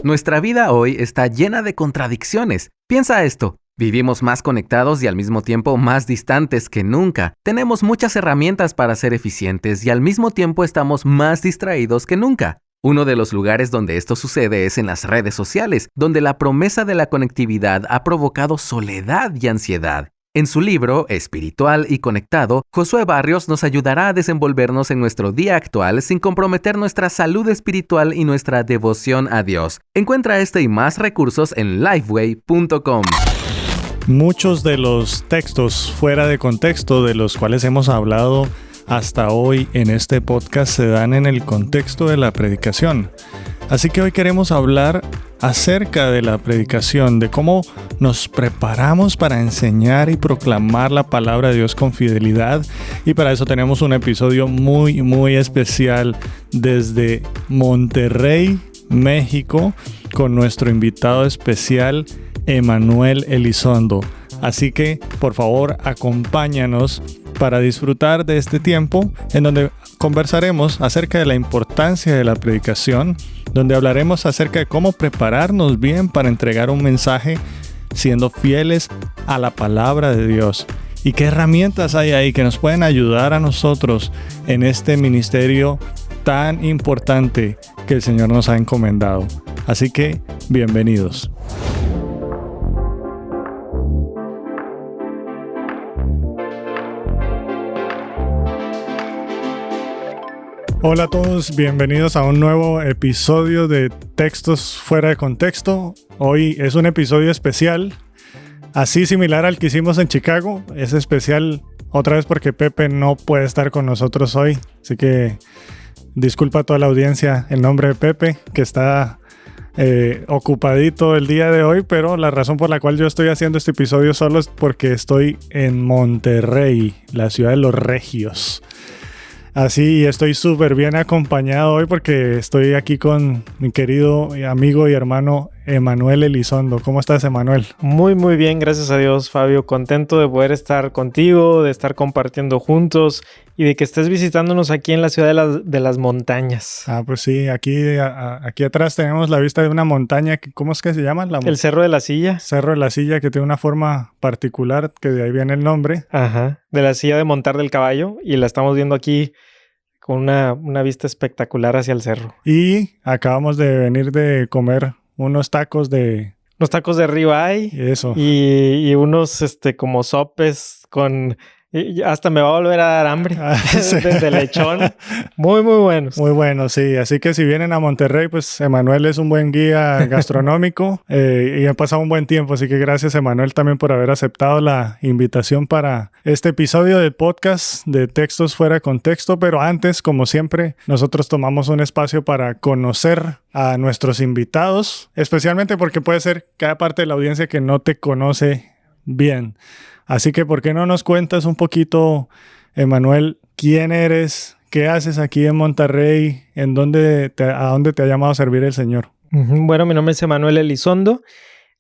Nuestra vida hoy está llena de contradicciones. Piensa esto. Vivimos más conectados y al mismo tiempo más distantes que nunca. Tenemos muchas herramientas para ser eficientes y al mismo tiempo estamos más distraídos que nunca. Uno de los lugares donde esto sucede es en las redes sociales, donde la promesa de la conectividad ha provocado soledad y ansiedad. En su libro, Espiritual y Conectado, Josué Barrios nos ayudará a desenvolvernos en nuestro día actual sin comprometer nuestra salud espiritual y nuestra devoción a Dios. Encuentra este y más recursos en lifeway.com. Muchos de los textos fuera de contexto de los cuales hemos hablado hasta hoy en este podcast se dan en el contexto de la predicación. Así que hoy queremos hablar acerca de la predicación, de cómo nos preparamos para enseñar y proclamar la palabra de Dios con fidelidad. Y para eso tenemos un episodio muy especial desde Monterrey, México, con nuestro invitado especial, Emanuel Elizondo. Así que, por favor, acompáñanos para disfrutar de este tiempo en donde conversaremos acerca de la importancia de la predicación, donde hablaremos acerca de cómo prepararnos bien para entregar un mensaje siendo fieles a la palabra de Dios. Y qué herramientas hay ahí que nos pueden ayudar a nosotros en este ministerio tan importante que el Señor nos ha encomendado. Así que, bienvenidos. Hola a todos, bienvenidos a un nuevo episodio de Textos Fuera de Contexto. Hoy es un episodio especial, así similar al que hicimos en Chicago. Es especial otra vez porque Pepe no puede estar con nosotros hoy. Así que disculpa a toda la audiencia en nombre de Pepe, que está ocupadito el día de hoy. Pero la razón por la cual yo estoy haciendo este episodio solo es porque estoy en Monterrey, la ciudad de los regios. Así, estoy súper bien acompañado hoy porque estoy aquí con mi querido amigo y hermano Emanuel Elizondo. ¿Cómo estás, Emanuel? Muy bien, gracias a Dios, Fabio. Contento de poder estar contigo, de estar compartiendo juntos y de que estés visitándonos aquí en la ciudad de las montañas. Ah, pues sí, aquí atrás tenemos la vista de una montaña. ¿Cómo es que se llama? El Cerro de la Silla. Cerro de la Silla, que tiene una forma particular, que de ahí viene el nombre. Ajá, de la silla de montar del caballo, y la estamos viendo aquí con una vista espectacular hacia el cerro. Y acabamos de venir de comer unos tacos de ribeye. Eso. Y unos como sopes con... hasta me va a volver a dar hambre. Sí. De lechón. Muy buenos. Muy bueno, sí. Así que si vienen a Monterrey, pues Emanuel es un buen guía gastronómico y han pasado un buen tiempo. Así que gracias, Emanuel, también por haber aceptado la invitación para este episodio del podcast de Textos Fuera de Contexto. Pero antes, como siempre, nosotros tomamos un espacio para conocer a nuestros invitados, especialmente porque puede ser cada parte de la audiencia que no te conoce bien. Así que, ¿por qué no nos cuentas un poquito, Emanuel, quién eres, qué haces aquí en Monterrey, a dónde te ha llamado a servir el Señor? Bueno, mi nombre es Emanuel Elizondo,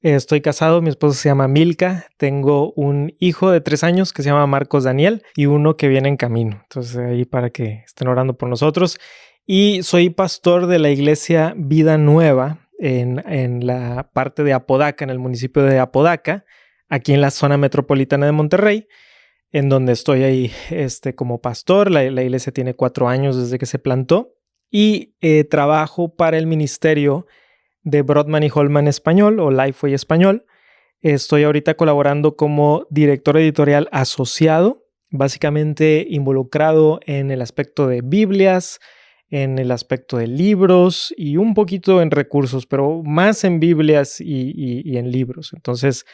estoy casado, mi esposa se llama Milka, tengo un hijo de 3 años que se llama Marcos Daniel y uno que viene en camino. Entonces, ahí para que estén orando por nosotros. Y soy pastor de la iglesia Vida Nueva en la parte de Apodaca, en el municipio de Apodaca, aquí en la zona metropolitana de Monterrey, en donde estoy ahí como pastor. La iglesia tiene 4 años desde que se plantó y trabajo para el ministerio de Brodman y Holman Español o Lifeway Español. Estoy ahorita colaborando como director editorial asociado, básicamente involucrado en el aspecto de Biblias, en el aspecto de libros y un poquito en recursos, pero más en Biblias y en libros. Entonces,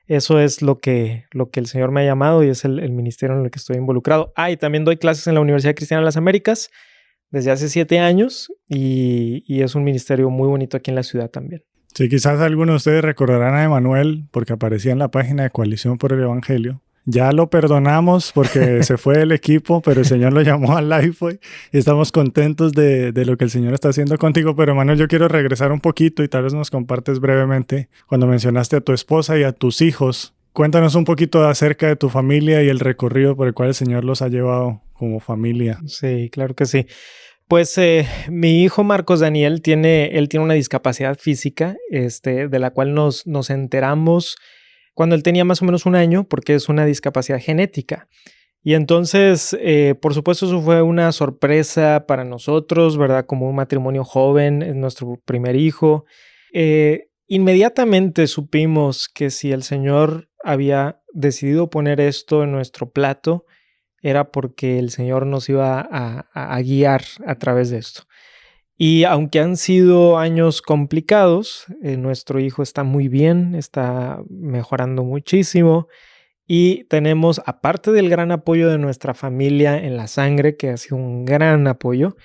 eso es lo que el Señor me ha llamado y es el ministerio en el que estoy involucrado. Y también doy clases en la Universidad Cristiana de las Américas desde hace 7 años y es un ministerio muy bonito aquí en la ciudad también. Sí, quizás algunos de ustedes recordarán a Emanuel porque aparecía en la página de Coalición por el Evangelio. Ya lo perdonamos porque se fue del equipo, pero el Señor lo llamó a Lifeway y estamos contentos de lo que el Señor está haciendo contigo. Pero, Emanuel, yo quiero regresar un poquito y tal vez nos compartes brevemente cuando mencionaste a tu esposa y a tus hijos. Cuéntanos un poquito acerca de tu familia y el recorrido por el cual el Señor los ha llevado como familia. Sí, claro que sí. Pues mi hijo Marcos Daniel tiene una discapacidad física, de la cual nos enteramos cuando él tenía más o menos 1 año, porque es una discapacidad genética. Y entonces, por supuesto, eso fue una sorpresa para nosotros, ¿verdad? Como un matrimonio joven, es nuestro primer hijo. Inmediatamente supimos que si el Señor había decidido poner esto en nuestro plato, era porque el Señor nos iba a guiar a través de esto. Y aunque han sido años complicados, nuestro hijo está muy bien, está mejorando muchísimo y tenemos, aparte del gran apoyo de nuestra familia en la sangre, que ha sido un gran apoyo,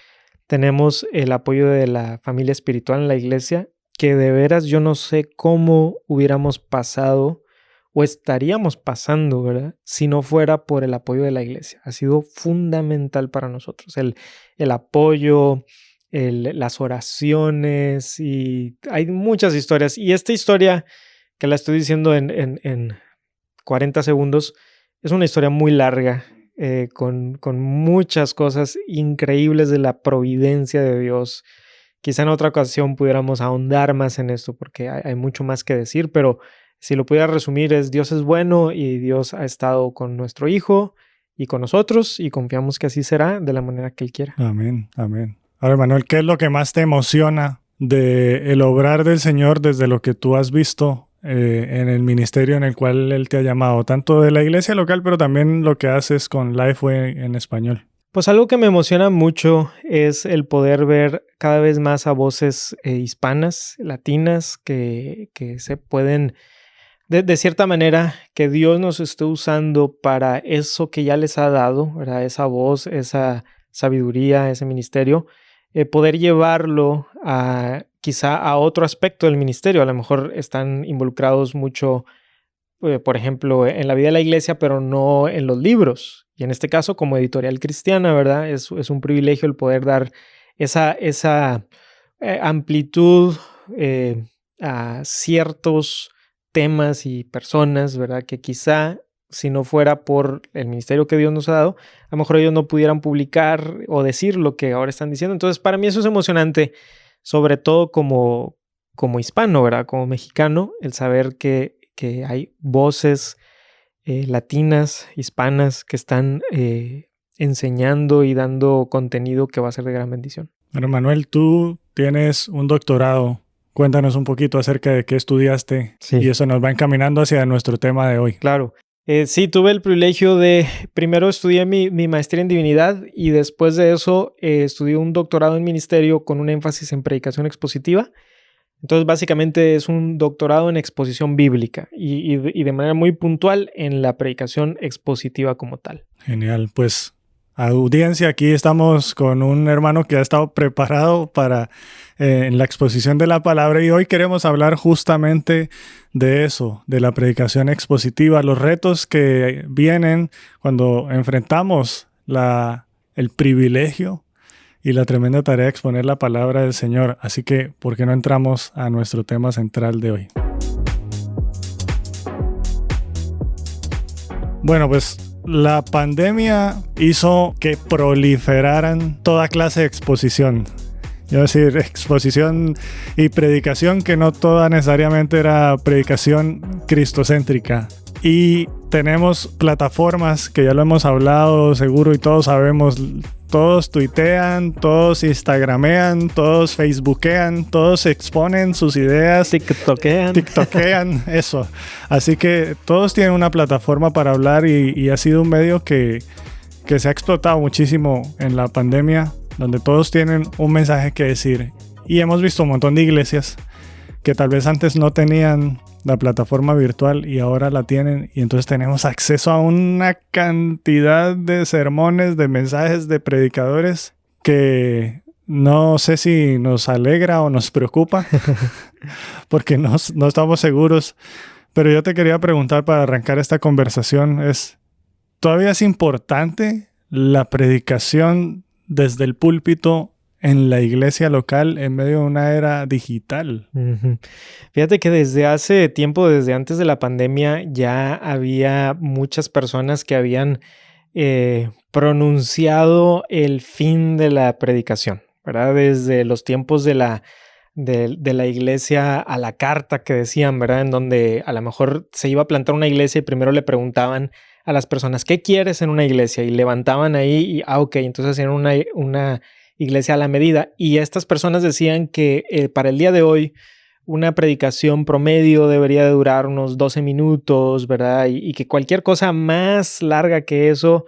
tenemos el apoyo de la familia espiritual en la iglesia, que de veras yo no sé cómo hubiéramos pasado o estaríamos pasando, ¿verdad? Si no fuera por el apoyo de la iglesia. Ha sido fundamental para nosotros el apoyo, las oraciones, y hay muchas historias. Y esta historia que la estoy diciendo en 40 segundos es una historia muy larga, con muchas cosas increíbles de la providencia de Dios. Quizá en otra ocasión pudiéramos ahondar más en esto porque hay mucho más que decir, pero si lo pudiera resumir es: Dios es bueno y Dios ha estado con nuestro hijo y con nosotros, y confiamos que así será de la manera que Él quiera. Amén, amén. Ahora, Manuel, ¿qué es lo que más te emociona del obrar del Señor desde lo que tú has visto en el ministerio en el cual Él te ha llamado? Tanto de la iglesia local, pero también lo que haces con Lifeway en español. Pues algo que me emociona mucho es el poder ver cada vez más a voces hispanas, latinas, que se pueden, de cierta manera, que Dios nos esté usando para eso que ya les ha dado, ¿verdad? Esa voz, esa sabiduría, ese ministerio, poder llevarlo quizá a otro aspecto del ministerio. A lo mejor están involucrados mucho, por ejemplo, en la vida de la iglesia, pero no en los libros. Y en este caso, como editorial cristiana, ¿verdad? Es un privilegio el poder dar esa amplitud a ciertos temas y personas, ¿verdad? Que quizá, si no fuera por el ministerio que Dios nos ha dado, a lo mejor ellos no pudieran publicar o decir lo que ahora están diciendo. Entonces, para mí eso es emocionante, sobre todo como hispano, ¿verdad? Como mexicano, el saber que hay voces latinas, hispanas, que están enseñando y dando contenido que va a ser de gran bendición. Bueno, Manuel, tú tienes un doctorado. Cuéntanos un poquito acerca de qué estudiaste. Sí. Y eso nos va encaminando hacia nuestro tema de hoy. Claro. Sí, tuve el privilegio de, primero estudié mi maestría en divinidad y después de eso estudié un doctorado en ministerio con un énfasis en predicación expositiva. Entonces, básicamente es un doctorado en exposición bíblica y de manera muy puntual en la predicación expositiva como tal. Genial. Pues, audiencia, aquí estamos con un hermano que ha estado preparado para en la exposición de la palabra, y hoy queremos hablar justamente de eso, de la predicación expositiva, los retos que vienen cuando enfrentamos el privilegio y la tremenda tarea de exponer la palabra del Señor. Así que, ¿por qué no entramos a nuestro tema central de hoy? Bueno, pues la pandemia hizo que proliferaran toda clase de exposición. Yo decir, exposición y predicación, que no toda necesariamente era predicación cristocéntrica. Y tenemos plataformas que ya lo hemos hablado seguro y todos sabemos. Todos tuitean, todos instagramean, todos facebookean, todos exponen sus ideas. TikTokean, eso. Así que todos tienen una plataforma para hablar y ha sido un medio que se ha explotado muchísimo en la pandemia, donde todos tienen un mensaje que decir. Y hemos visto un montón de iglesias que tal vez antes no tenían la plataforma virtual y ahora la tienen, y entonces tenemos acceso a una cantidad de sermones, de mensajes de predicadores que no sé si nos alegra o nos preocupa porque no estamos seguros. Pero yo te quería preguntar, para arrancar esta conversación, ¿todavía es importante la predicación desde el púlpito en la iglesia local en medio de una era digital? Uh-huh. Fíjate que desde hace tiempo, desde antes de la pandemia, ya había muchas personas que habían pronunciado el fin de la predicación, ¿verdad? Desde los tiempos de la iglesia a la carta que decían, ¿verdad? En donde a lo mejor se iba a plantar una iglesia y primero le preguntaban a las personas, ¿qué quieres en una iglesia? Y levantaban ahí y, ok, entonces hacían una iglesia a la medida. Y estas personas decían que para el día de hoy una predicación promedio debería de durar unos 12 minutos, ¿verdad? Y que cualquier cosa más larga que eso,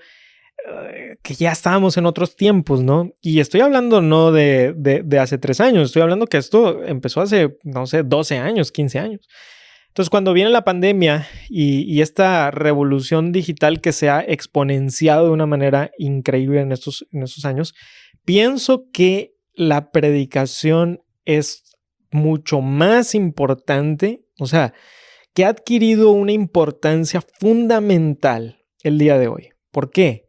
que ya estábamos en otros tiempos, ¿no? Y estoy hablando no de hace 3 años, estoy hablando que esto empezó hace, no sé, 12 años, 15 años. Entonces, cuando viene la pandemia y esta revolución digital que se ha exponenciado de una manera increíble en estos años, pienso que la predicación es mucho más importante, o sea, que ha adquirido una importancia fundamental el día de hoy. ¿Por qué?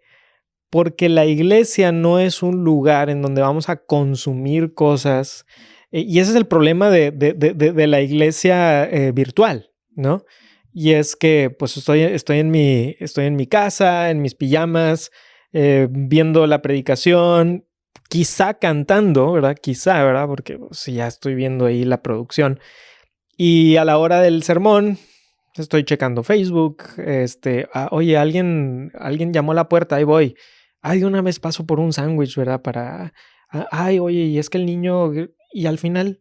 Porque la iglesia no es un lugar en donde vamos a consumir cosas. Y ese es el problema de la iglesia virtual, ¿no? Y es que pues estoy en mi casa, en mis pijamas, viendo la predicación, quizá cantando, ¿verdad? Quizá, ¿verdad? Porque pues, ya estoy viendo ahí la producción. Y a la hora del sermón, estoy checando Facebook, oye, alguien llamó a la puerta, ahí voy. Ay, de una vez paso por un sándwich, ¿verdad? Ay, oye, y es que el niño, y al final,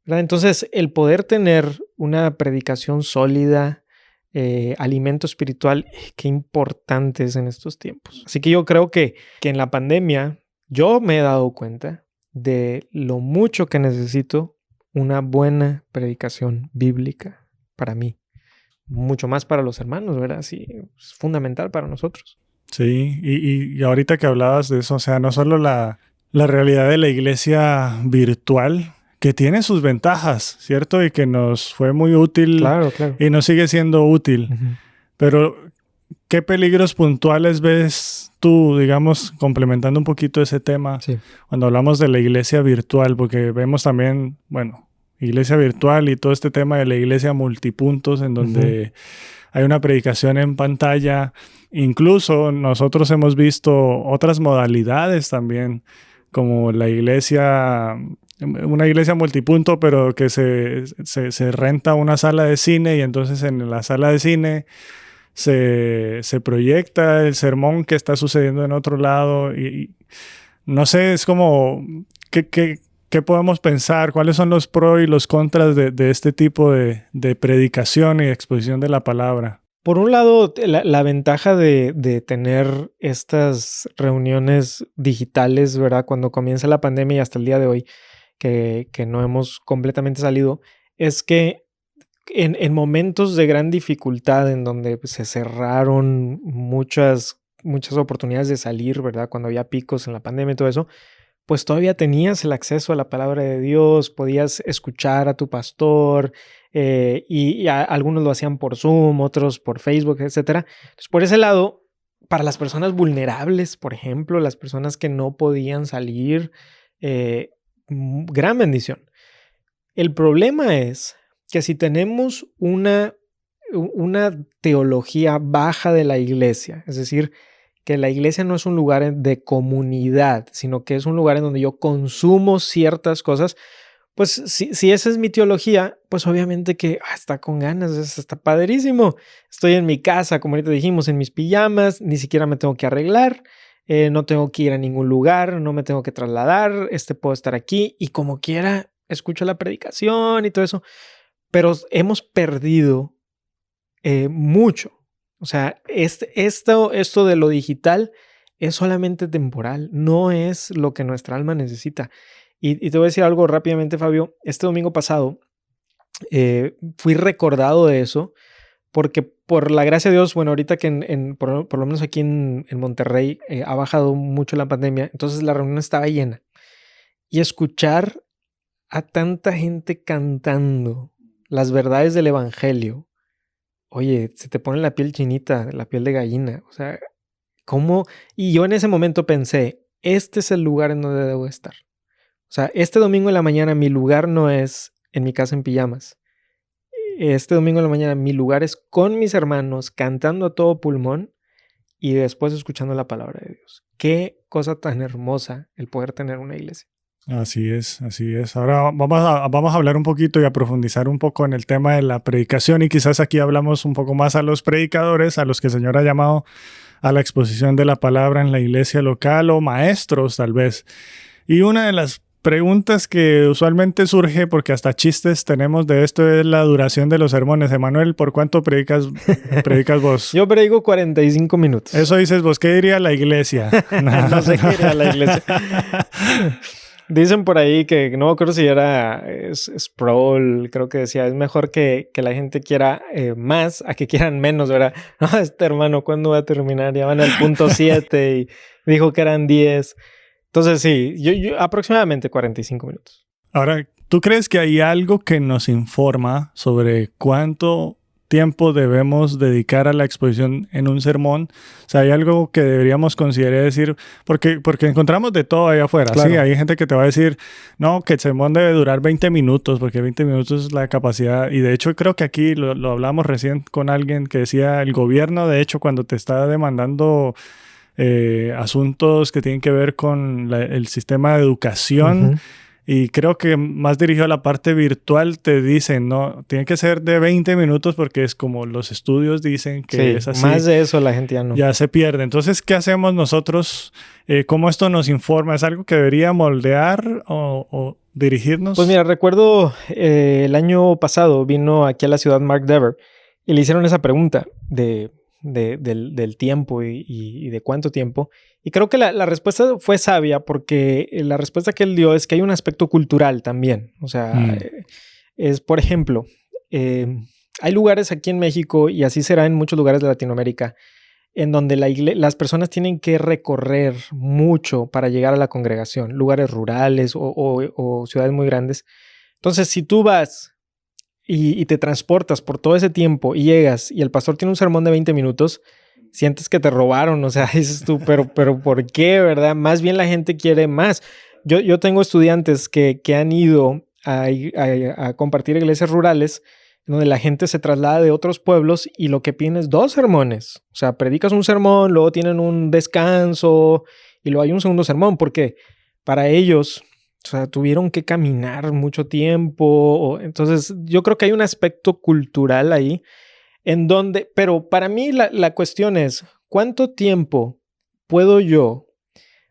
¿verdad? Entonces, el poder tener una predicación sólida, alimento espiritual, qué importante es en estos tiempos. Así que yo creo que en la pandemia yo me he dado cuenta de lo mucho que necesito una buena predicación bíblica para mí. Mucho más para los hermanos, ¿verdad? Sí, es fundamental para nosotros. Sí, y ahorita que hablabas de eso, o sea, no solo la realidad de la iglesia virtual, que tiene sus ventajas, ¿cierto? Y que nos fue muy útil. Claro, claro. Y nos sigue siendo útil. Uh-huh. Pero, ¿qué peligros puntuales ves tú, digamos, complementando un poquito ese tema, sí, cuando hablamos de la iglesia virtual? Porque vemos también, bueno, iglesia virtual y todo este tema de la iglesia multipuntos, en donde hay una predicación en pantalla. Incluso nosotros hemos visto otras modalidades también, como la iglesia, una iglesia multipunto, pero que se renta una sala de cine, y entonces en la sala de cine se proyecta el sermón que está sucediendo en otro lado. Y no sé, es como, ¿qué podemos pensar? ¿Cuáles son los pros y los contras de este tipo de predicación y exposición de la palabra? Por un lado, la ventaja de tener estas reuniones digitales, ¿verdad? Cuando comienza la pandemia y hasta el día de hoy, que no hemos completamente salido, es que en momentos de gran dificultad, en donde se cerraron muchas oportunidades de salir, ¿verdad? Cuando había picos en la pandemia y todo eso, pues todavía tenías el acceso a la palabra de Dios, podías escuchar a tu pastor, y algunos lo hacían por Zoom, otros por Facebook, etc. Entonces, por ese lado, para las personas vulnerables, por ejemplo, las personas que no podían salir, gran bendición. El problema es que si tenemos una teología baja de la iglesia, es decir, que la iglesia no es un lugar de comunidad, sino que es un lugar en donde yo consumo ciertas cosas, pues si esa es mi teología, pues obviamente que está con ganas, está padrísimo. Estoy en mi casa, como ahorita dijimos, en mis pijamas, ni siquiera me tengo que arreglar, no tengo que ir a ningún lugar, no me tengo que trasladar, puedo estar aquí y como quiera escucho la predicación y todo eso, pero hemos perdido mucho. O sea, esto de lo digital es solamente temporal, no es lo que nuestra alma necesita. Y te voy a decir algo rápidamente, Fabio. Este domingo pasado fui recordado de eso, porque por la gracia de Dios, bueno, ahorita que por lo menos aquí en Monterrey ha bajado mucho la pandemia, entonces la reunión estaba llena. Y escuchar a tanta gente cantando las verdades del evangelio, oye, se te pone la piel chinita, la piel de gallina. O sea, ¿cómo? Y yo en ese momento pensé, este es el lugar en donde debo estar. O sea, este domingo en la mañana mi lugar no es en mi casa en pijamas. Este domingo en la mañana mi lugar es con mis hermanos, cantando a todo pulmón y después escuchando la palabra de Dios. Qué cosa tan hermosa el poder tener una iglesia. Así es, así es. Ahora vamos a hablar un poquito y a profundizar un poco en el tema de la predicación y quizás aquí hablamos un poco más a los predicadores, a los que el Señor ha llamado a la exposición de la palabra en la iglesia local o maestros tal vez. Y una de las preguntas que usualmente surge, porque hasta chistes tenemos de esto, es la duración de los sermones. Emanuel, ¿por cuánto predicas vos? Yo predico 45 minutos. Eso dices vos, ¿qué diría la iglesia? No sé qué diría la iglesia. Dicen por ahí que, no me acuerdo si era Sproul, creo que decía, es mejor que la gente quiera más a que quieran menos, ¿verdad? No, hermano, ¿cuándo va a terminar? Ya van al punto 7 y dijo que eran 10. Entonces sí, yo aproximadamente 45 minutos. Ahora, ¿tú crees que hay algo que nos informa sobre cuánto tiempo debemos dedicar a la exposición en un sermón? O sea, hay algo que deberíamos considerar decir, porque encontramos de todo allá afuera. Claro. Sí, hay gente que te va a decir, no, que el sermón debe durar 20 minutos, porque 20 minutos es la capacidad. Y de hecho, creo que aquí lo hablamos recién con alguien que decía, el gobierno, de hecho, cuando te está demandando asuntos que tienen que ver con el sistema de educación, y creo que más dirigido a la parte virtual te dicen, no, tiene que ser de 20 minutos porque es como los estudios dicen que sí, es así. Más de eso la gente ya no. Ya se pierde. Entonces, ¿qué hacemos nosotros? ¿Cómo esto nos informa? ¿Es algo que debería moldear o dirigirnos? Pues mira, recuerdo el año pasado vino aquí a la ciudad Mark Dever y le hicieron esa pregunta del tiempo y de cuánto tiempo. Y creo que la respuesta fue sabia porque la respuesta que él dio es que hay un aspecto cultural también. O sea, es, por ejemplo, hay lugares aquí en México y así será en muchos lugares de Latinoamérica en donde las personas tienen que recorrer mucho para llegar a la congregación, lugares rurales o ciudades muy grandes. Entonces, si tú vas y te transportas por todo ese tiempo y llegas y el pastor tiene un sermón de 20 minutos, sientes que te robaron, o sea, dices tú, pero ¿por qué, verdad? Más bien la gente quiere más. Yo tengo estudiantes que han ido a compartir iglesias rurales donde la gente se traslada de otros pueblos y lo que piden es 2 sermones. O sea, predicas un sermón, luego tienen un descanso y luego hay un segundo sermón, porque para ellos, o sea, tuvieron que caminar mucho tiempo. Entonces, yo creo que hay un aspecto cultural ahí en donde, pero para mí la cuestión es, ¿cuánto tiempo puedo yo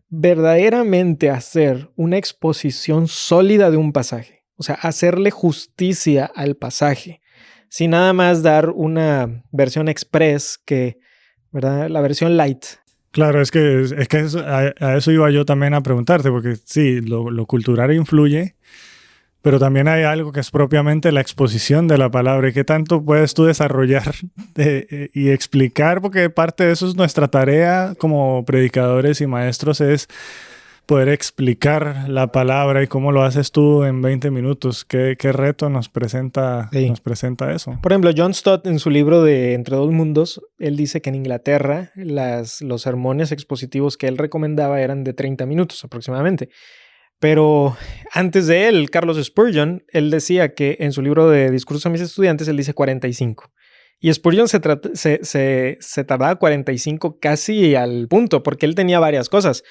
verdaderamente hacer una exposición sólida de un pasaje? O sea, hacerle justicia al pasaje, sin nada más dar una versión express ¿verdad? La versión light. Claro, es que a eso iba yo también a preguntarte, porque sí, lo cultural influye, pero también hay algo que es propiamente la exposición de la palabra. ¿Y qué tanto puedes tú desarrollar y explicar? Porque parte de eso es nuestra tarea como predicadores y maestros, es poder explicar la palabra. ¿Y cómo lo haces tú en 20 minutos? ¿Qué reto nos presenta eso? Por ejemplo, John Stott en su libro de Entre dos mundos, él dice que en Inglaterra los sermones expositivos que él recomendaba eran de 30 minutos aproximadamente. Pero antes de él, Carlos Spurgeon, él decía que en su libro de Discursos a mis estudiantes, él dice 45. Y Spurgeon se tardaba 45 casi al punto, porque él tenía varias cosas.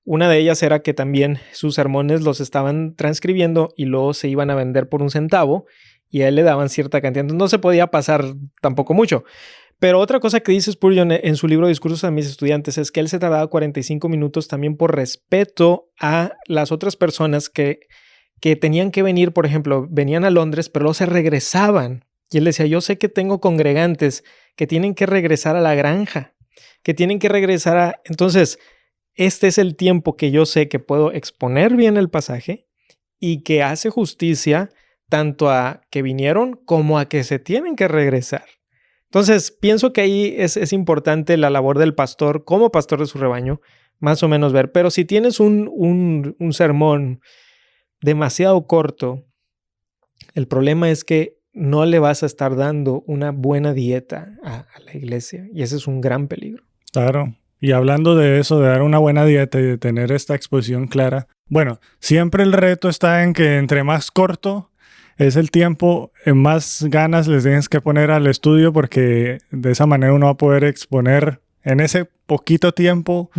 Una de ellas era que también sus sermones los estaban transcribiendo y luego se iban a vender por 1 centavo y a él le daban cierta cantidad. Entonces no se podía pasar tampoco mucho. Pero otra cosa que dice Spurgeon en su libro Discursos a mis estudiantes es que él se tardaba 45 minutos también por respeto a las otras personas que tenían que venir, por ejemplo, venían a Londres, pero luego se regresaban. Y él decía, yo sé que tengo congregantes que tienen que regresar a la granja, que tienen que regresar a... Entonces, este es el tiempo que yo sé que puedo exponer bien el pasaje y que hace justicia tanto a que vinieron como a que se tienen que regresar. Entonces, pienso que ahí es importante la labor del pastor como pastor de su rebaño, más o menos ver. Pero si tienes un sermón demasiado corto, el problema es que no le vas a estar dando una buena dieta a la iglesia. Y ese es un gran peligro. Claro. Y hablando de eso, de dar una buena dieta y de tener esta exposición clara, bueno, siempre el reto está en que entre más corto es el tiempo, más ganas les tienes que poner al estudio, porque de esa manera uno va a poder exponer en ese poquito tiempo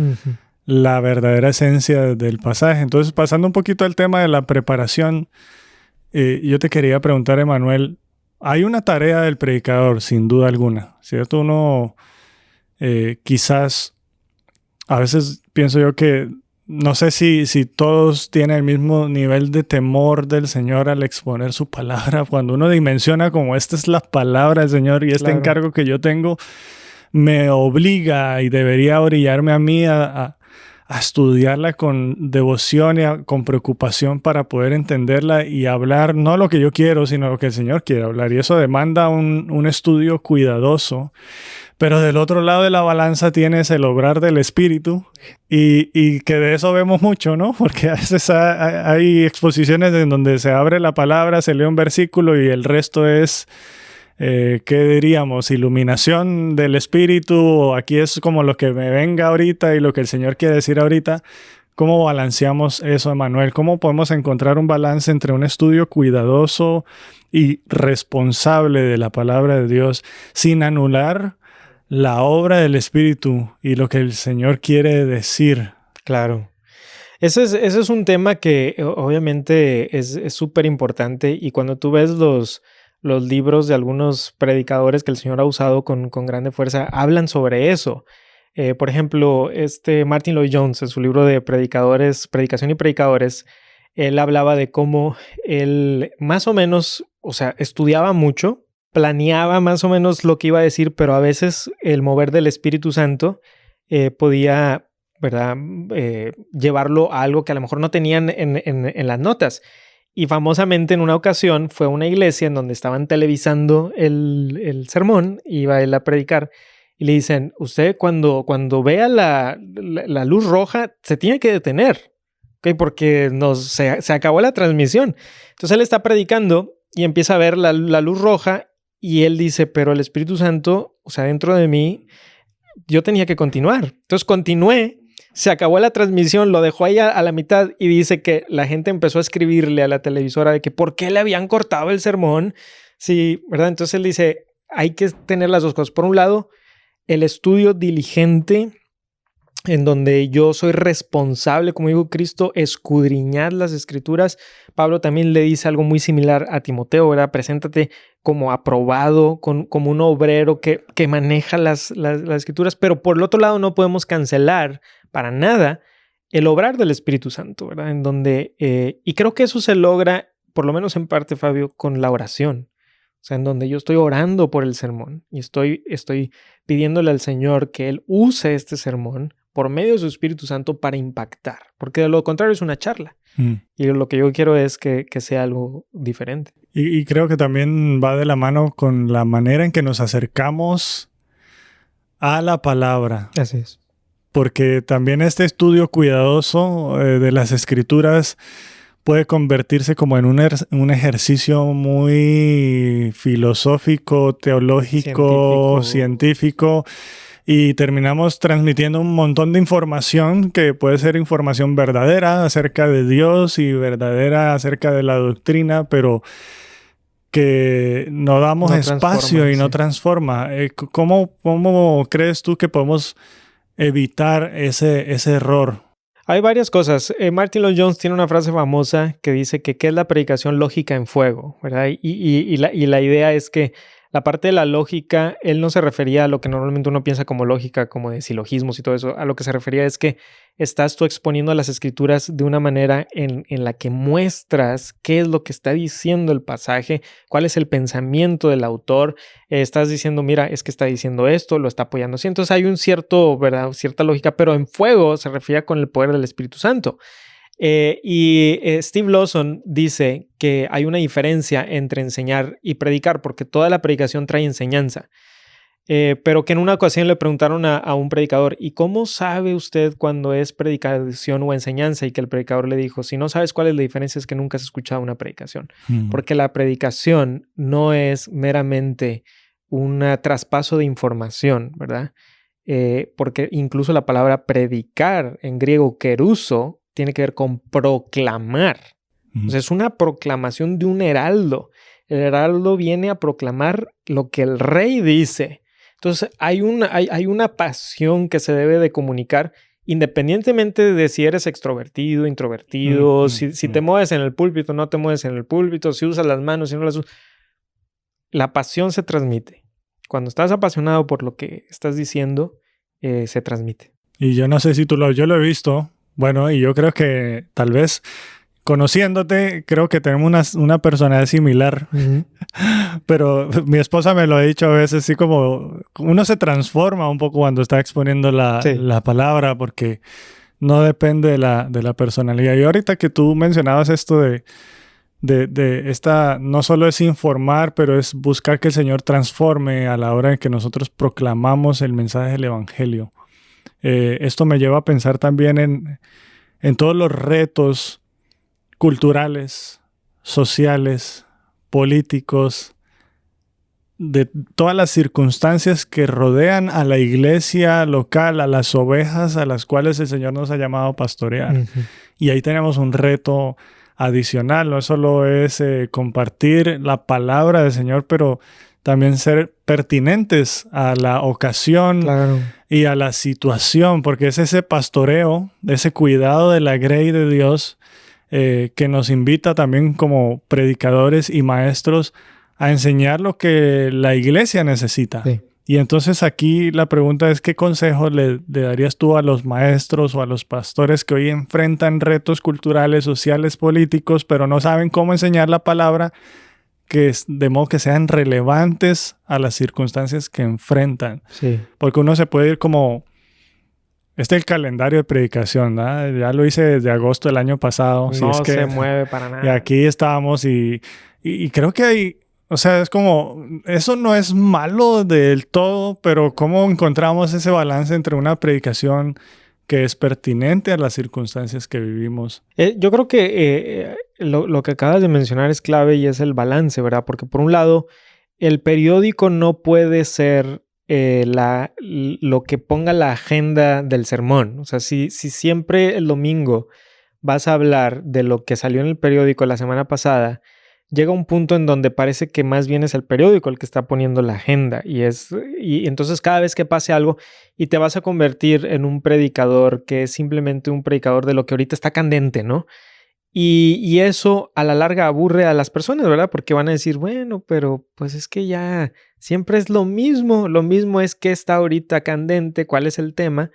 la verdadera esencia del pasaje. Entonces, pasando un poquito al tema de la preparación, yo te quería preguntar, Emanuel, hay una tarea del predicador, sin duda alguna, ¿cierto? Uno quizás, a veces pienso yo que no sé si todos tienen el mismo nivel de temor del Señor al exponer su palabra. Cuando uno dimensiona como esta es la palabra del Señor y este encargo que yo tengo me obliga y debería orillarme a mí a estudiarla con devoción y con preocupación para poder entenderla y hablar no lo que yo quiero, sino lo que el Señor quiere hablar. Y eso demanda un estudio cuidadoso. Pero del otro lado de la balanza tienes el obrar del Espíritu y que de eso vemos mucho, ¿no? Porque a veces hay exposiciones en donde se abre la palabra, se lee un versículo y el resto es, ¿qué diríamos? Iluminación del Espíritu, o aquí es como lo que me venga ahorita y lo que el Señor quiere decir ahorita. ¿Cómo balanceamos eso, Emanuel? ¿Cómo podemos encontrar un balance entre un estudio cuidadoso y responsable de la palabra de Dios sin anular la obra del Espíritu y lo que el Señor quiere decir? Claro. Ese es un tema que obviamente es súper importante, y cuando tú ves los libros de algunos predicadores que el Señor ha usado con grande fuerza, hablan sobre eso. Por ejemplo, Martin Lloyd-Jones, en su libro de Predicación y Predicadores, él hablaba de cómo él más o menos, o sea, estudiaba mucho, planeaba más o menos lo que iba a decir, pero a veces el mover del Espíritu Santo podía, ¿verdad?, llevarlo a algo que a lo mejor no tenían en las notas. Y famosamente en una ocasión fue a una iglesia en donde estaban televisando el sermón, iba él a predicar, y le dicen, usted cuando vea la luz roja se tiene que detener, ¿okay? Porque se acabó la transmisión. Entonces él está predicando y empieza a ver la luz roja. Y él dice, pero el Espíritu Santo, o sea, dentro de mí, yo tenía que continuar. Entonces continué, se acabó la transmisión, lo dejó ahí a la mitad y dice que la gente empezó a escribirle a la televisora de que por qué le habían cortado el sermón. Sí, ¿verdad? Entonces él dice, hay que tener las dos cosas. Por un lado, el estudio diligente, en donde yo soy responsable, como dijo Cristo, escudriñar las Escrituras. Pablo también le dice algo muy similar a Timoteo, ¿verdad? Preséntate como aprobado, como un obrero que maneja las Escrituras, pero por el otro lado no podemos cancelar para nada el obrar del Espíritu Santo, ¿verdad? En donde, y creo que eso se logra, por lo menos en parte, Fabio, con la oración. O sea, en donde yo estoy orando por el sermón y estoy pidiéndole al Señor que Él use este sermón por medio de su Espíritu Santo para impactar, porque de lo contrario es una charla. Y lo que yo quiero es que sea algo diferente. Y creo que también va de la mano con la manera en que nos acercamos a la palabra. Así es. Porque también este estudio cuidadoso de las Escrituras puede convertirse como en un ejercicio muy filosófico, teológico, científico, y terminamos transmitiendo un montón de información que puede ser información verdadera acerca de Dios y verdadera acerca de la doctrina, pero que no damos espacio y no transforma. ¿Cómo crees tú que podemos evitar ese error? Hay varias cosas. Martin Lloyd-Jones tiene una frase famosa que dice que ¿qué es la predicación lógica en fuego? ¿Verdad? Y la idea es que la parte de la lógica, él no se refería a lo que normalmente uno piensa como lógica, como de silogismos y todo eso. A lo que se refería es que estás tú exponiendo a las Escrituras de una manera en la que muestras qué es lo que está diciendo el pasaje, cuál es el pensamiento del autor. Estás diciendo, mira, es que está diciendo esto, lo está apoyando así. Entonces hay cierta lógica, pero en fuego se refiere con el poder del Espíritu Santo. Steve Lawson dice que hay una diferencia entre enseñar y predicar, porque toda la predicación trae enseñanza. Pero que en una ocasión le preguntaron a un predicador, ¿y cómo sabe usted cuando es predicación o enseñanza? Y que el predicador le dijo, si no sabes cuál es la diferencia, es que nunca has escuchado una predicación. Porque la predicación no es meramente un traspaso de información, ¿verdad? Porque incluso la palabra predicar en griego, keruso, tiene que ver con proclamar. O sea, es una proclamación de un heraldo. El heraldo viene a proclamar lo que el rey dice. Entonces hay una pasión que se debe de comunicar independientemente de si eres extrovertido, introvertido, si te mueves en el púlpito, no te mueves en el púlpito, si usas las manos, si no las usas. La pasión se transmite. Cuando estás apasionado por lo que estás diciendo, se transmite. Y yo no sé si yo lo he visto, bueno, y yo creo que tal vez conociéndote, creo que tenemos una personalidad similar. Uh-huh. Pero mi esposa me lo ha dicho a veces, así como uno se transforma un poco cuando está exponiendo la palabra, porque no depende de la personalidad. Y ahorita que tú mencionabas esto de esta, no solo es informar, pero es buscar que el Señor transforme a la hora en que nosotros proclamamos el mensaje del Evangelio. Esto me lleva a pensar también en todos los retos culturales, sociales, políticos, de todas las circunstancias que rodean a la iglesia local, a las ovejas a las cuales el Señor nos ha llamado a pastorear. Uh-huh. Y ahí tenemos un reto adicional, no solo es compartir la palabra del Señor, pero también ser pertinentes a la ocasión, claro, y a la situación, porque es ese pastoreo, ese cuidado de la grey de Dios que nos invita también como predicadores y maestros a enseñar lo que la iglesia necesita. Sí. Y entonces aquí la pregunta es, ¿qué consejo le darías tú a los maestros o a los pastores que hoy enfrentan retos culturales, sociales, políticos, pero no saben cómo enseñar la palabra de modo que sean relevantes a las circunstancias que enfrentan? Sí. Porque uno se puede ir como... Este es el calendario de predicación, ¿no? Ya lo hice desde agosto del año pasado. No se mueve para nada. Y aquí estábamos y creo que hay... O sea, es como... Eso no es malo del todo, pero ¿cómo encontramos ese balance entre una predicación que es pertinente a las circunstancias que vivimos? Yo creo que lo que acabas de mencionar es clave y es el balance, ¿verdad? Porque por un lado, el periódico no puede ser... lo que ponga la agenda del sermón. O sea, si siempre el domingo vas a hablar de lo que salió en el periódico la semana pasada, llega un punto en donde parece que más bien es el periódico el que está poniendo la agenda y entonces cada vez que pase algo y te vas a convertir en un predicador que es simplemente un predicador de lo que ahorita está candente, ¿no? Y eso a la larga aburre a las personas, ¿verdad? Porque van a decir, bueno, pero pues es que ya siempre es lo mismo es que está ahorita candente, cuál es el tema,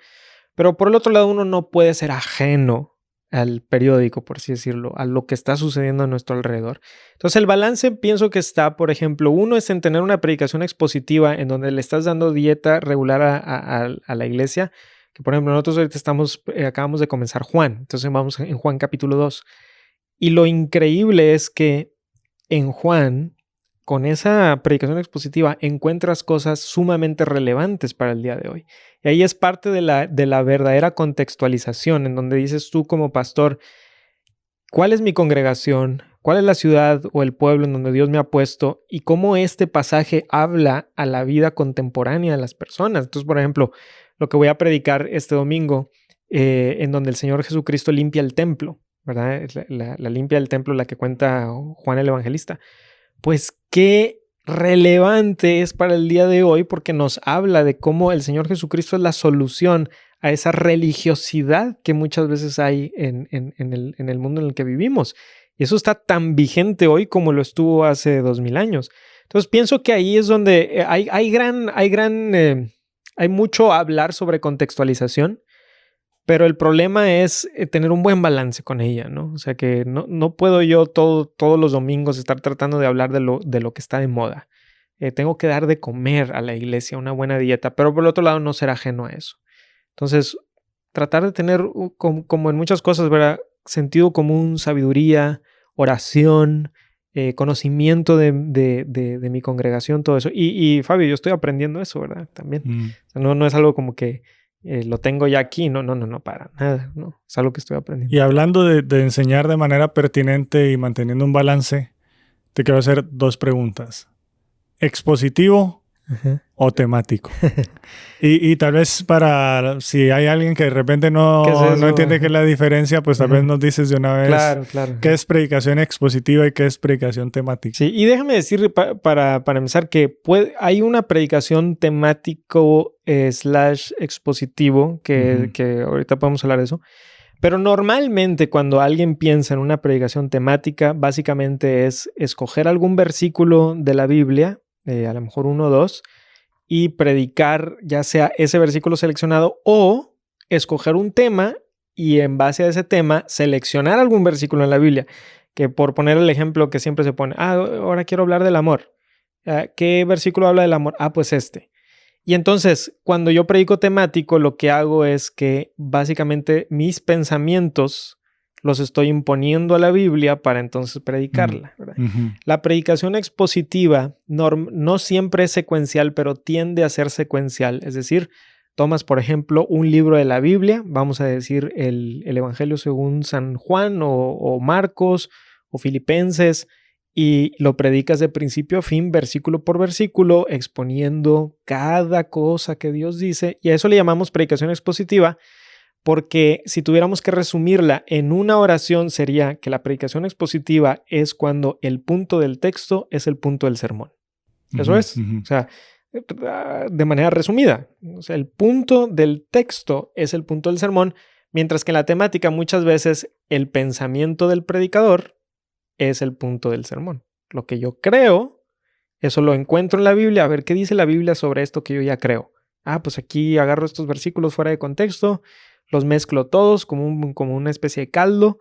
pero por el otro lado uno no puede ser ajeno al periódico, por así decirlo, a lo que está sucediendo a nuestro alrededor. Entonces el balance pienso que está, por ejemplo, uno es en tener una predicación expositiva en donde le estás dando dieta regular a la iglesia, que por ejemplo nosotros ahorita acabamos de comenzar Juan, entonces vamos en Juan capítulo 2. Y lo increíble es que en Juan, con esa predicación expositiva, encuentras cosas sumamente relevantes para el día de hoy. Y ahí es parte de la verdadera contextualización, en donde dices tú como pastor, ¿cuál es mi congregación? ¿Cuál es la ciudad o el pueblo en donde Dios me ha puesto? Y cómo este pasaje habla a la vida contemporánea de las personas. Entonces, por ejemplo, lo que voy a predicar este domingo, en donde el Señor Jesucristo limpia el templo, ¿verdad? La limpia del templo, la que cuenta Juan el Evangelista. Pues qué relevante es para el día de hoy porque nos habla de cómo el Señor Jesucristo es la solución a esa religiosidad que muchas veces hay en el mundo en el que vivimos. Y eso está tan vigente hoy como lo estuvo hace 2000 años. Entonces pienso que ahí es donde hay mucho a hablar sobre contextualización. Pero el problema es tener un buen balance con ella, ¿no? O sea que no puedo yo todos los domingos estar tratando de hablar de lo que está de moda. Tengo que dar de comer a la iglesia una buena dieta, pero por el otro lado no ser ajeno a eso. Entonces, tratar de tener, como en muchas cosas, ¿verdad? Sentido común, sabiduría, oración, conocimiento de mi congregación, todo eso. Y Fabio, yo estoy aprendiendo eso, ¿verdad? También. O sea, no es algo como que lo tengo ya aquí, no, para nada, ¿no? Es algo que estoy aprendiendo. Y hablando de enseñar de manera pertinente y manteniendo un balance, te quiero hacer 2 preguntas. ¿Expositivo Ajá. o temático. Y tal vez para, si hay alguien que de repente ¿Qué es no eso? entiende qué es la diferencia, pues tal vez Ajá. nos dices de una vez Claro, claro. qué es predicación expositiva y qué es predicación temática. Sí, y déjame decir para empezar que hay una predicación temático / expositivo Ujú. que ahorita podemos hablar de eso. Pero normalmente cuando alguien piensa en una predicación temática, básicamente es escoger algún versículo de la Biblia, a lo mejor uno o dos, y predicar ya sea ese versículo seleccionado o escoger un tema y en base a ese tema seleccionar algún versículo en la Biblia. Que por poner el ejemplo que siempre se pone, ahora quiero hablar del amor. ¿Qué versículo habla del amor? Pues este. Y entonces, cuando yo predico temático, lo que hago es que básicamente mis pensamientos los estoy imponiendo a la Biblia para entonces predicarla, ¿verdad? Ujú. La predicación expositiva no siempre es secuencial, pero tiende a ser secuencial. Es decir, tomas, por ejemplo, un libro de la Biblia, vamos a decir el Evangelio según San Juan o Marcos o Filipenses, y lo predicas de principio a fin, versículo por versículo, exponiendo cada cosa que Dios dice, y a eso le llamamos predicación expositiva, porque si tuviéramos que resumirla en una oración sería que la predicación expositiva es cuando el punto del texto es el punto del sermón. Eso Ujú, es, ujú. o sea, de manera resumida, o sea, el punto del texto es el punto del sermón, mientras que en la temática muchas veces el pensamiento del predicador es el punto del sermón. Lo que yo creo, eso lo encuentro en la Biblia. A ver, ¿qué dice la Biblia sobre esto que yo ya creo? Pues aquí agarro estos versículos fuera de contexto, los mezclo todos como una especie de caldo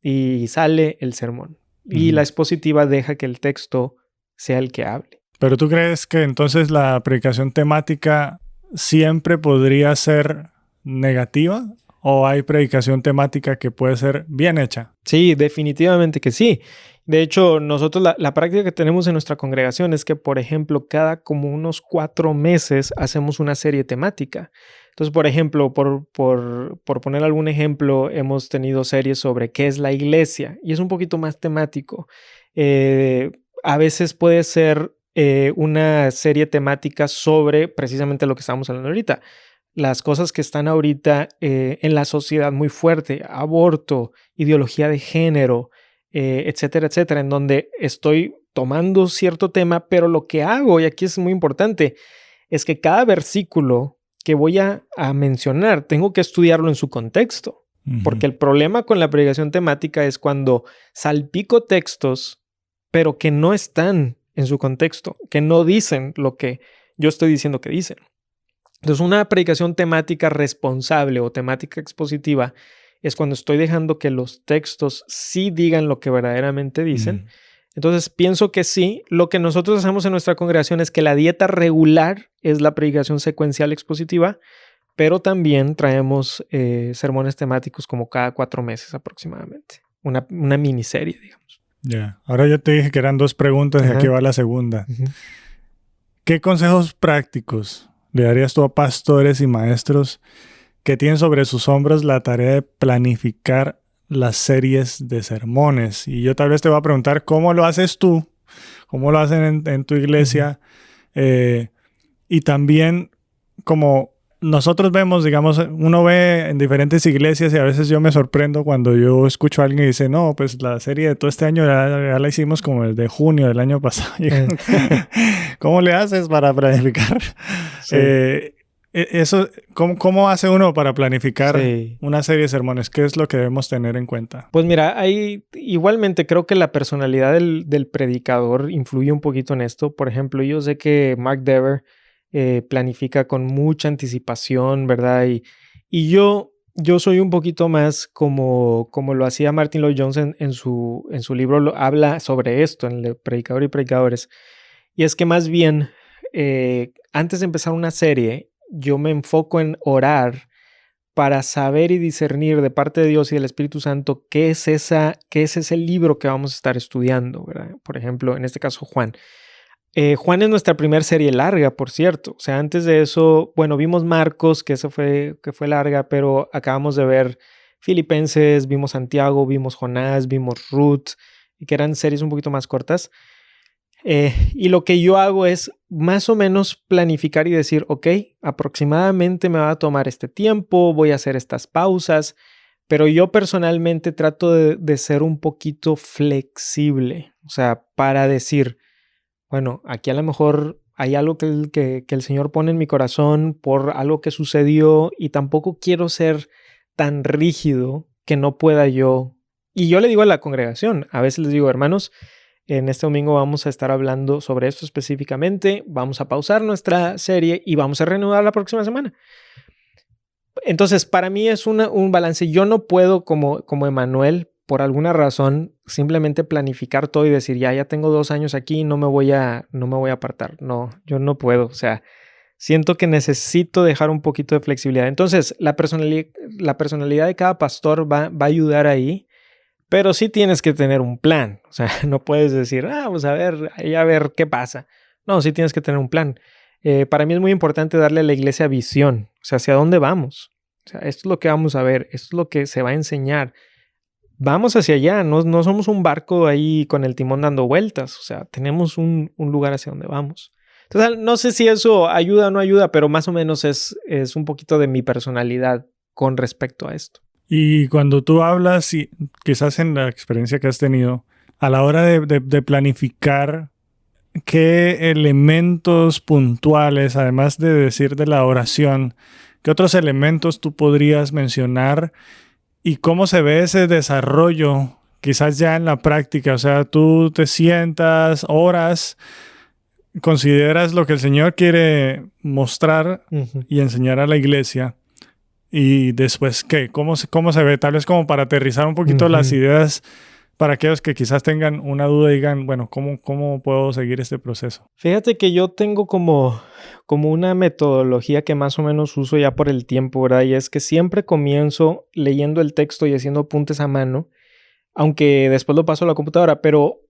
y sale el sermón. Y la Ujú. expositiva deja que el texto sea el que hable. Pero ¿tú crees que entonces la predicación temática siempre podría ser negativa? ¿O hay predicación temática que puede ser bien hecha? Sí, definitivamente que sí. De hecho, nosotros la práctica que tenemos en nuestra congregación es que, por ejemplo, cada como unos 4 meses hacemos una serie temática. Entonces, por ejemplo, por poner algún ejemplo, hemos tenido series sobre qué es la iglesia y es un poquito más temático. A veces puede ser una serie temática sobre precisamente lo que estamos hablando ahorita. Las cosas que están ahorita en la sociedad muy fuerte, aborto, ideología de género, etcétera, etcétera, en donde estoy tomando cierto tema, pero lo que hago, y aquí es muy importante, es que cada versículo que voy a mencionar, tengo que estudiarlo en su contexto, Ujú. porque el problema con la predicación temática es cuando salpico textos, pero que no están en su contexto, que no dicen lo que yo estoy diciendo que dicen. Entonces, una predicación temática responsable o temática expositiva es cuando estoy dejando que los textos sí digan lo que verdaderamente dicen. Ujú. Entonces, pienso que sí. Lo que nosotros hacemos en nuestra congregación es que la dieta regular es la predicación secuencial expositiva, pero también traemos sermones temáticos como cada 4 meses aproximadamente. Una miniserie, digamos. Ya. Ahora yo te dije que eran 2 preguntas y Ajá. aquí va la segunda. Ujú. ¿Qué consejos prácticos le darías tú a pastores y maestros que tienen sobre sus hombros la tarea de planificar las series de sermones? Y yo tal vez te voy a preguntar cómo lo haces tú, cómo lo hacen en tu iglesia, y también como nosotros vemos, digamos, uno ve en diferentes iglesias y a veces yo me sorprendo cuando yo escucho a alguien y dice, no, pues la serie de todo este año ya la hicimos como el de junio del año pasado. ¿Cómo le haces para planificar? Sí. Eso, ¿cómo hace uno para planificar Sí. una serie de sermones? ¿Qué es lo que debemos tener en cuenta? Pues mira, igualmente creo que la personalidad del predicador influye un poquito en esto. Por ejemplo, yo sé que Mark Dever planifica con mucha anticipación, ¿verdad? Y yo soy un poquito más como lo hacía Martin Lloyd-Jones en su libro, habla sobre esto, en el de Predicador y Predicadores. Y es que más bien, antes de empezar una serie, yo me enfoco en orar para saber y discernir de parte de Dios y del Espíritu Santo qué es ese libro que vamos a estar estudiando, ¿verdad? Por ejemplo, en este caso, Juan. Juan es nuestra primera serie larga, por cierto. O sea, antes de eso, bueno, vimos Marcos, que fue larga, pero acabamos de ver Filipenses, vimos Santiago, vimos Jonás, vimos Ruth, y que eran series un poquito más cortas. Y lo que yo hago es más o menos planificar y decir, ok, aproximadamente me va a tomar este tiempo, voy a hacer estas pausas, pero yo personalmente trato de ser un poquito flexible, o sea, para decir, bueno, aquí a lo mejor hay algo que el Señor pone en mi corazón por algo que sucedió y tampoco quiero ser tan rígido que no pueda yo. Y yo le digo a la congregación, a veces les digo, hermanos, en este domingo vamos a estar hablando sobre esto específicamente, vamos a pausar nuestra serie y vamos a reanudar la próxima semana. Entonces, para mí es un balance. Yo no puedo, como Emanuel, por alguna razón, simplemente planificar todo y decir, ya tengo 2 años aquí, no me voy a apartar. No, yo no puedo. O sea, siento que necesito dejar un poquito de flexibilidad. Entonces, la personalidad de cada pastor va a ayudar ahí. Pero sí tienes que tener un plan. O sea, no puedes decir, vamos a ver qué pasa. No, sí tienes que tener un plan. Para mí es muy importante darle a la iglesia visión. O sea, ¿hacia dónde vamos? O sea, esto es lo que vamos a ver. Esto es lo que se va a enseñar. Vamos hacia allá. No somos un barco ahí con el timón dando vueltas. O sea, tenemos un lugar hacia donde vamos. Entonces, no sé si eso ayuda o no ayuda, pero más o menos es un poquito de mi personalidad con respecto a esto. Y cuando tú hablas, y quizás en la experiencia que has tenido, a la hora de planificar, ¿qué elementos puntuales, además de decir de la oración, qué otros elementos tú podrías mencionar y cómo se ve ese desarrollo quizás ya en la práctica? O sea, tú te sientas, oras, consideras lo que el Señor quiere mostrar y enseñar a la iglesia. Y después, ¿qué? ¿Cómo se ve? Tal vez como para aterrizar un poquito las ideas para aquellos que quizás tengan una duda y digan, bueno, ¿cómo puedo seguir este proceso? Fíjate que yo tengo como una metodología que más o menos uso ya por el tiempo, ¿verdad? Y es que siempre comienzo leyendo el texto y haciendo apuntes a mano, aunque después lo paso a la computadora, pero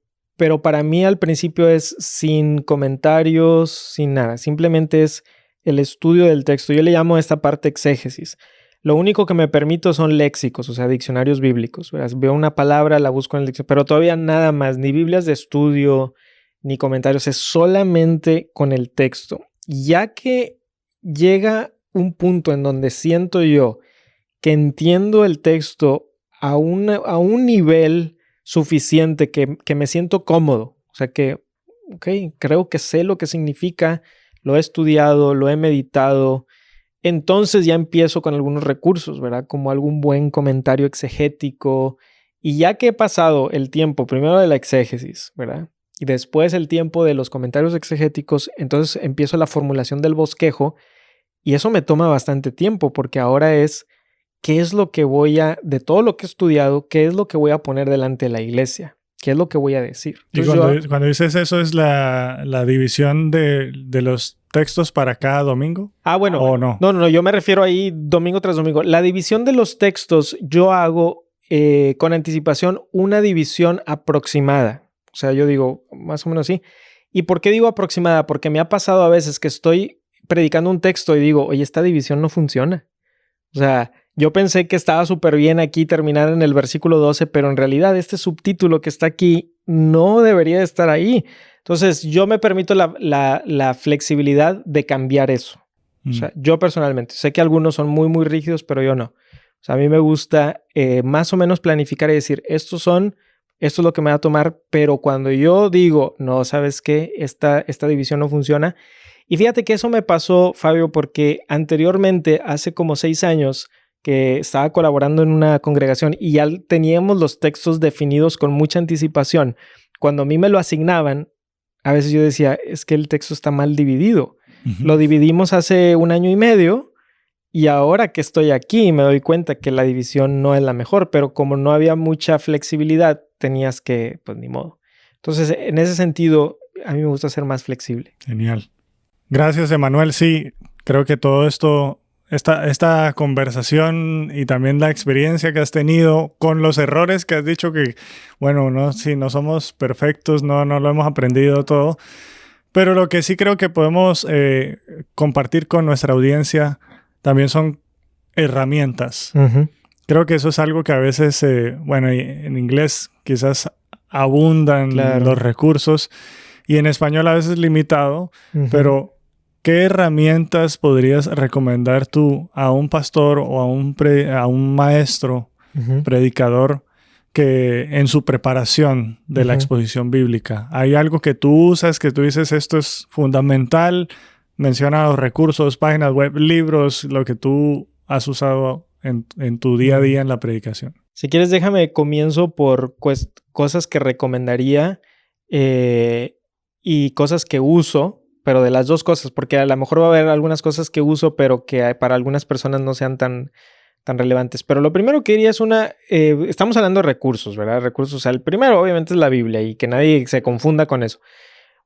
para mí al principio es sin comentarios, sin nada. Simplemente es el estudio del texto. Yo le llamo a esta parte exégesis. Lo único que me permito son léxicos, o sea, diccionarios bíblicos. ¿Verdad? Veo una palabra, la busco en el diccionario, pero todavía nada más, ni Biblias de estudio, ni comentarios, es solamente con el texto. Ya que llega un punto en donde siento yo que entiendo el texto a un nivel suficiente que me siento cómodo. O sea que, creo que sé lo que significa, lo he estudiado, lo he meditado. Entonces ya empiezo con algunos recursos, ¿verdad? Como algún buen comentario exegético. Y ya que he pasado el tiempo, primero de la exégesis, ¿verdad? Y después el tiempo de los comentarios exegéticos, entonces empiezo la formulación del bosquejo. Y eso me toma bastante tiempo porque ahora es, ¿qué es lo que de todo lo que he estudiado, qué es lo que voy a poner delante de la iglesia? ¿Qué es lo que voy a decir? Entonces, y cuando dices eso, ¿es la división de los textos para cada domingo? Bueno. ¿O no? No, yo me refiero ahí domingo tras domingo. La división de los textos, yo hago con anticipación una división aproximada. O sea, yo digo más o menos así. ¿Y por qué digo aproximada? Porque me ha pasado a veces que estoy predicando un texto y digo, oye, esta división no funciona. O sea, yo pensé que estaba súper bien aquí terminar en el versículo 12, pero en realidad este subtítulo que está aquí no debería de estar ahí. Entonces, yo me permito la flexibilidad de cambiar eso. O sea, yo personalmente, sé que algunos son muy, muy rígidos, pero yo no. O sea, a mí me gusta más o menos planificar y decir, esto es lo que me va a tomar, pero cuando yo digo, no, ¿sabes qué? Esta división no funciona. Y fíjate que eso me pasó, Fabio, porque anteriormente, hace como 6 años, que estaba colaborando en una congregación y ya teníamos los textos definidos con mucha anticipación. Cuando a mí me lo asignaban, a veces yo decía, es que el texto está mal dividido. Lo dividimos hace 1 año y medio y ahora que estoy aquí me doy cuenta que la división no es la mejor, pero como no había mucha flexibilidad, tenías que, pues ni modo. Entonces, en ese sentido, a mí me gusta ser más flexible. Genial. Gracias, Emanuel. Sí, creo que todo esto... Esta conversación y también la experiencia que has tenido con los errores que has dicho que, bueno, no somos perfectos, no lo hemos aprendido todo, pero lo que sí creo que podemos compartir con nuestra audiencia también son herramientas. Creo que eso es algo que a veces, en inglés quizás abundan los recursos y en español a veces limitado, Ujú. pero ¿qué herramientas podrías recomendar tú a un pastor o a un maestro, Ujú. predicador, que en su preparación de la Ujú. exposición bíblica? ¿Hay algo que tú usas, que tú dices esto es fundamental? Menciona los recursos, páginas web, libros, lo que tú has usado en tu día a día en la predicación. Si quieres, déjame comienzo por cosas que recomendaría y cosas que uso, pero de las dos cosas, porque a lo mejor va a haber algunas cosas que uso, pero que para algunas personas no sean tan relevantes. Pero lo primero que diría es estamos hablando de recursos, ¿verdad? Recursos, o sea, el primero obviamente es la Biblia y que nadie se confunda con eso.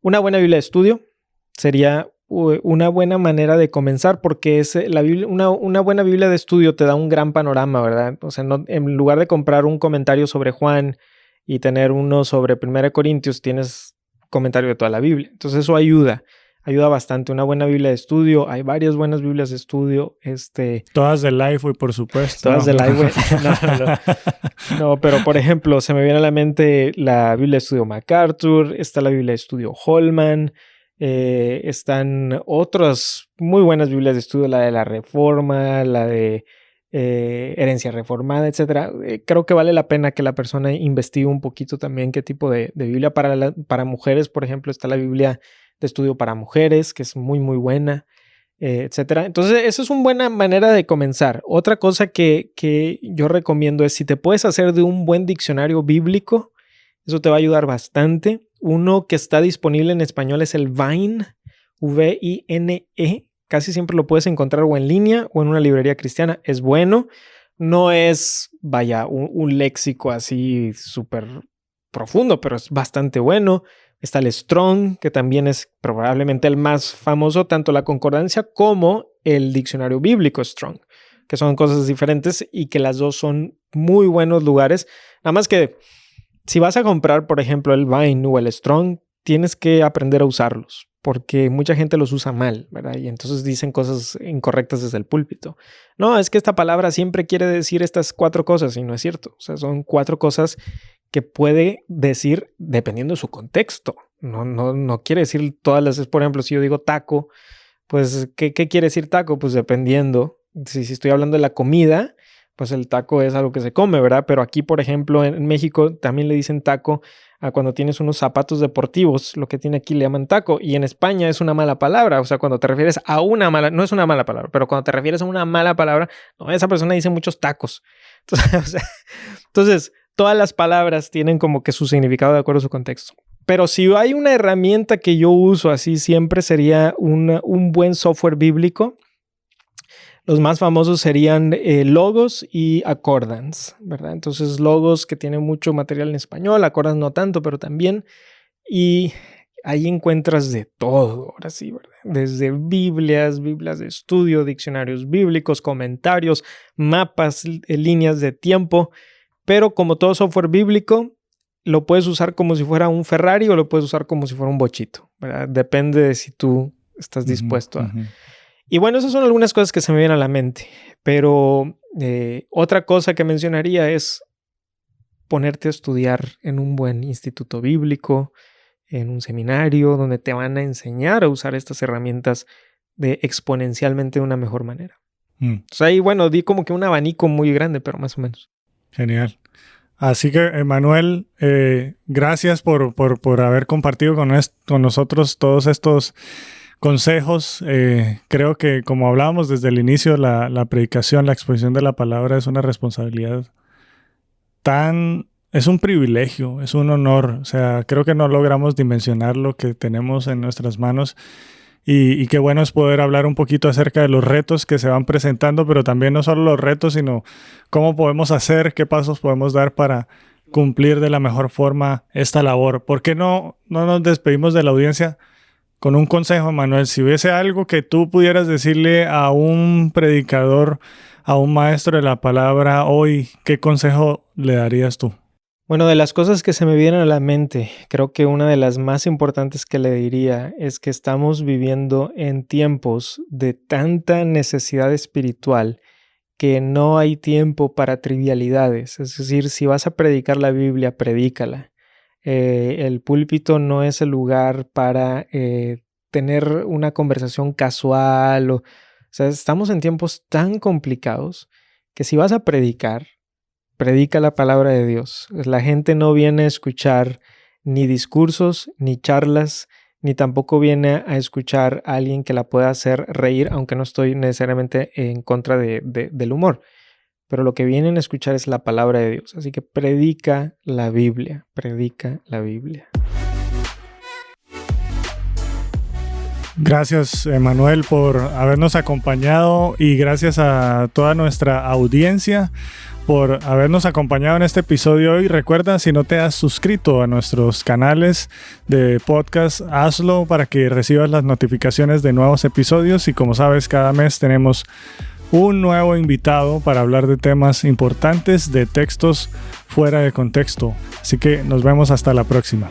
Una buena Biblia de estudio sería una buena manera de comenzar porque la Biblia, una buena Biblia de estudio te da un gran panorama, ¿verdad? O sea, en lugar de comprar un comentario sobre Juan y tener uno sobre 1 Corintios, tienes comentario de toda la Biblia. Entonces eso ayuda bastante. Una buena Biblia de estudio, hay varias buenas Biblias de estudio, Todas de Lifeway, por supuesto. todas ¿no? de Lifeway. No, pero por ejemplo, se me viene a la mente la Biblia de estudio MacArthur, está la Biblia de estudio Holman, están otras muy buenas Biblias de estudio, la de la Reforma, la de Herencia Reformada, etcétera. Creo que vale la pena que la persona investigue un poquito también qué tipo de Biblia para mujeres, por ejemplo, está la Biblia de estudio para mujeres, que es muy, muy buena. Etcétera. Entonces, esa es una buena manera de comenzar. Otra cosa que yo recomiendo es si te puedes hacer de un buen diccionario bíblico, eso te va a ayudar bastante. Uno que está disponible en español es el Vine, V-I-N-E. Casi siempre lo puedes encontrar o en línea o en una librería cristiana. Es bueno. No es, vaya, un léxico así súper profundo, pero es bastante bueno. Está el Strong, que también es probablemente el más famoso, tanto la concordancia como el diccionario bíblico Strong, que son cosas diferentes y que las dos son muy buenos lugares. Nada más que si vas a comprar, por ejemplo, el Vine o el Strong, tienes que aprender a usarlos, porque mucha gente los usa mal, ¿verdad? Y entonces dicen cosas incorrectas desde el púlpito. No, es que esta palabra siempre quiere decir estas 4 cosas y no es cierto. O sea, son 4 cosas que puede decir dependiendo de su contexto. No quiere decir todas las veces, por ejemplo, si yo digo taco, pues, ¿qué quiere decir taco? Pues dependiendo. Si estoy hablando de la comida, pues el taco es algo que se come, ¿verdad? Pero aquí, por ejemplo, en México también le dicen taco a cuando tienes unos zapatos deportivos, lo que tiene aquí le llaman taco, y en España es una mala palabra, o sea, cuando te refieres a una mala, no es una mala palabra, pero cuando te refieres a una mala palabra, no, esa persona dice muchos tacos. Entonces, todas las palabras tienen como que su significado de acuerdo a su contexto. Pero si hay una herramienta que yo uso así siempre sería un buen software bíblico. Los más famosos serían Logos y Accordance, ¿verdad? Entonces Logos que tiene mucho material en español, Accordance no tanto, pero también. Y ahí encuentras de todo, ahora sí, ¿verdad? Desde Biblias de estudio, diccionarios bíblicos, comentarios, mapas, líneas de tiempo. Pero como todo software bíblico, lo puedes usar como si fuera un Ferrari o lo puedes usar como si fuera un bochito, ¿verdad? Depende de si tú estás dispuesto a... Y bueno, esas son algunas cosas que se me vienen a la mente. Pero otra cosa que mencionaría es ponerte a estudiar en un buen instituto bíblico, en un seminario, donde te van a enseñar a usar estas herramientas exponencialmente de una mejor manera. O sea, ahí, bueno, di como que un abanico muy grande, pero más o menos. Genial. Así que, Emanuel, gracias por haber compartido con nosotros todos estos consejos. Creo que, como hablábamos desde el inicio, la predicación, la exposición de la palabra es una responsabilidad es un privilegio, es un honor. O sea, creo que no logramos dimensionar lo que tenemos en nuestras manos. Y qué bueno es poder hablar un poquito acerca de los retos que se van presentando, pero también no solo los retos, sino cómo podemos hacer, qué pasos podemos dar para cumplir de la mejor forma esta labor. ¿Por qué no nos despedimos de la audiencia con un consejo, Manuel? Si hubiese algo que tú pudieras decirle a un predicador, a un maestro de la palabra hoy, ¿qué consejo le darías tú? Bueno, de las cosas que se me vienen a la mente, creo que una de las más importantes que le diría es que estamos viviendo en tiempos de tanta necesidad espiritual que no hay tiempo para trivialidades. Es decir, si vas a predicar la Biblia, predícala. El púlpito no es el lugar para tener una conversación casual. O sea, estamos en tiempos tan complicados que si vas a predicar, predica la palabra de Dios. La gente no viene a escuchar ni discursos, ni charlas, ni tampoco viene a escuchar a alguien que la pueda hacer reír, aunque no estoy necesariamente en contra del humor. Pero lo que vienen a escuchar es la palabra de Dios. Así que predica la Biblia, predica la Biblia. Gracias, Emanuel, por habernos acompañado y gracias a toda nuestra audiencia por habernos acompañado en este episodio hoy. Recuerda, si no te has suscrito a nuestros canales de podcast, hazlo para que recibas las notificaciones de nuevos episodios y como sabes, cada mes tenemos un nuevo invitado para hablar de temas importantes de textos fuera de contexto. Así que nos vemos hasta la próxima.